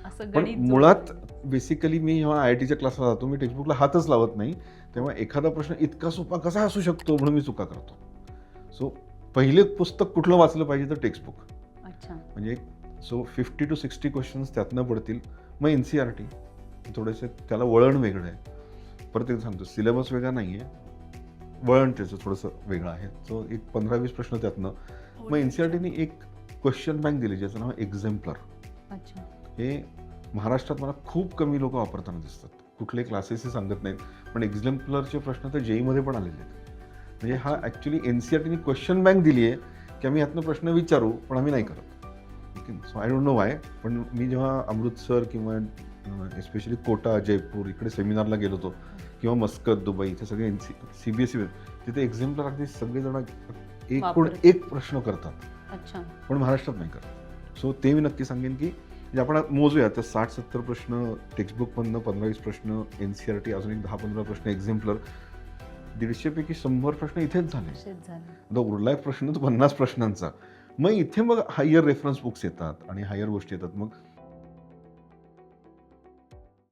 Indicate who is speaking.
Speaker 1: असं
Speaker 2: पण
Speaker 1: गणित
Speaker 2: मुळात बेसिकली मी जेव्हा IITच्या क्लासला जातो मी टेक्स्टबुकला हातच लावत नाही. तेव्हा एखादा प्रश्न इतका सोपा कसा असू शकतो म्हणून मी चुका करतो. सो पहिले पुस्तक कुठलं वाचलं पाहिजे तर टेक्स्टबुक.
Speaker 1: अच्छा.
Speaker 2: म्हणजे सो 50 to 60 क्वेश्चन्स त्यातनं पडतील. मग NCERT थोडेसे त्याला वळण वेगळं आहे. परत एक सांगतो सिलेबस वेगळा नाही आहे. वळण त्याचं थोडंसं वेगळं आहे. सो एक 15-20 प्रश्न त्यातनं. मग NCERTने एक क्वेश्चन बँक दिली ज्याचं नाव एक्झेम्पलर.
Speaker 1: अच्छा.
Speaker 2: हे महाराष्ट्रात मला खूप कमी लोक वापरताना दिसतात. कुठले क्लासेसही सांगत नाहीत. पण एक्झेम्पलरचे प्रश्न तर JEEमध्ये पण आलेले आहेत. म्हणजे हा ॲक्च्युली NCERTने क्वेश्चन बँक दिली आहे की आम्ही यातनं प्रश्न विचारू पण आम्ही नाही करत. So I don't know Y. पण मी जेव्हा अमृतसर किंवा एस्पेशली कोटा, जयपूर इकडे सेमिनारला गेलो होतो किंवा मस्कत, दुबई इथे सगळे CBSE तिथे एक्झेम्पलर अगदी सगळेजण एकूण एक प्रश्न करतात.
Speaker 1: अच्छा.
Speaker 2: पण महाराष्ट्रात नाही करत. सो ते मी नक्की सांगेन की म्हणजे आपण मोजूया तर 60-70 प्रश्न टेक्स्टबुकमधनं, 15-20 प्रश्न NCERT, अजून एक 10-15 प्रश्न एक्झेम्पलर, 150 पैकी 100 प्रश्न इथेच झाले. आता उरला एक प्रश्न तो 50 प्रश्नांचा. मग इथे मग हायर रेफरन्स बुक्स येतात आणि हायर गोष्टी येतात. मग